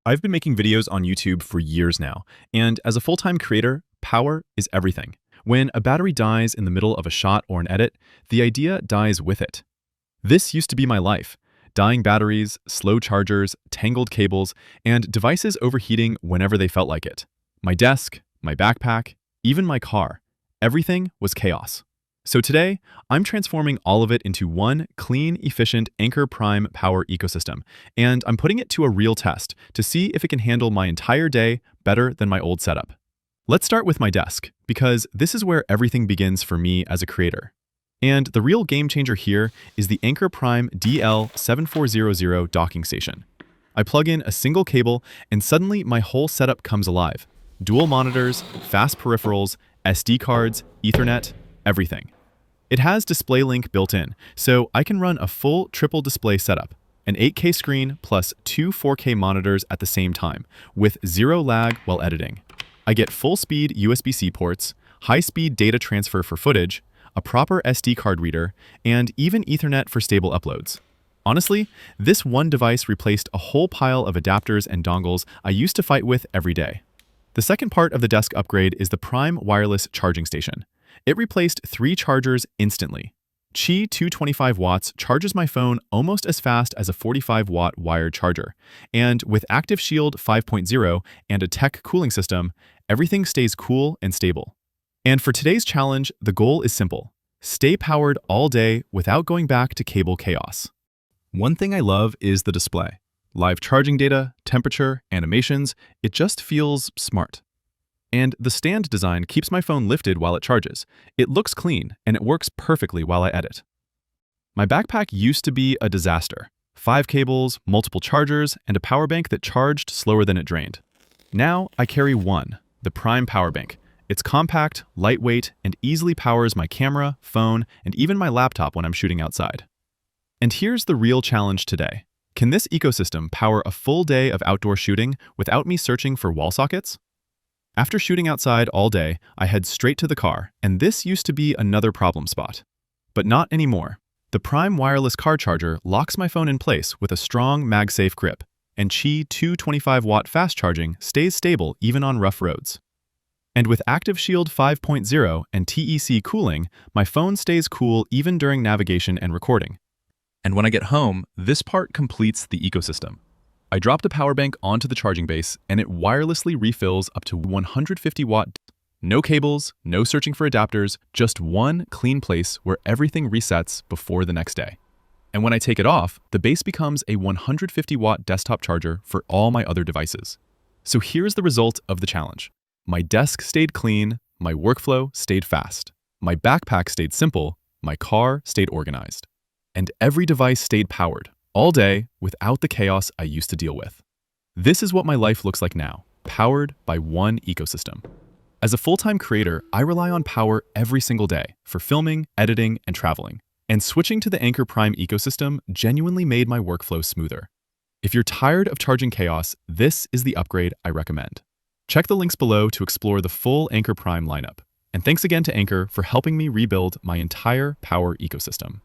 I've been making videos on YouTube for years now, and as a full-time creator, power is everything. When a battery dies in the middle of a shot or an edit, the idea dies with it. This used to be my life: dying batteries, slow chargers, tangled cables, and devices overheating whenever they felt like it. My desk, my backpack, even my car, everything was chaos. So today, I'm transforming all of it into one clean, efficient Anker Prime Power ecosystem, and I'm putting it to a real test to see if it can handle my entire day better than my old setup. Let's start with my desk, because this is where everything begins for me as a creator. And the real game changer here is the Anker Prime DL7400 docking station. I plug in a single cable, and suddenly my whole setup comes alive. Dual monitors, fast peripherals, SD cards, Ethernet, everything. It has DisplayLink built in, so I can run a full triple display setup, an 8K screen plus two 4K monitors at the same time, with zero lag while editing. I get full-speed USB-C ports, high-speed data transfer for footage, a proper SD card reader, and even Ethernet for stable uploads. Honestly, this one device replaced a whole pile of adapters and dongles I used to fight with every day. The second part of the desk upgrade is the Prime wireless charging station. It replaced 3 chargers instantly. Qi 225 watts charges my phone almost as fast as a 45-watt wired charger. And with ActiveShield 5.0 and a tech cooling system, everything stays cool and stable. And for today's challenge, the goal is simple: stay powered all day without going back to cable chaos. One thing I love is the display. Live charging data, temperature, animations, it just feels smart. And the stand design keeps my phone lifted while it charges. It looks clean, and it works perfectly while I edit. My backpack used to be a disaster. 5 cables, multiple chargers, and a power bank that charged slower than it drained. Now I carry one, the Prime Power Bank. It's compact, lightweight, and easily powers my camera, phone, and even my laptop when I'm shooting outside. And here's the real challenge today. Can this ecosystem power a full day of outdoor shooting without me searching for wall sockets? After shooting outside all day, I head straight to the car, and this used to be another problem spot. But not anymore. The Prime wireless car charger locks my phone in place with a strong MagSafe grip, and Qi 225-watt fast charging stays stable even on rough roads. And with ActiveShield 5.0 and TEC cooling, my phone stays cool even during navigation and recording. And when I get home, this part completes the ecosystem. I drop the power bank onto the charging base, and it wirelessly refills up to 150 watt. No cables, no searching for adapters, just one clean place where everything resets before the next day. And when I take it off, the base becomes a 150 watt desktop charger for all my other devices. So here's the result of the challenge. My desk stayed clean, my workflow stayed fast, my backpack stayed simple, my car stayed organized. And every device stayed powered, all day, without the chaos I used to deal with. This is what my life looks like now, powered by one ecosystem. As a full-time creator, I rely on power every single day for filming, editing, and traveling. And switching to the Anker Prime ecosystem genuinely made my workflow smoother. If you're tired of charging chaos, this is the upgrade I recommend. Check the links below to explore the full Anker Prime lineup. And thanks again to Anker for helping me rebuild my entire power ecosystem.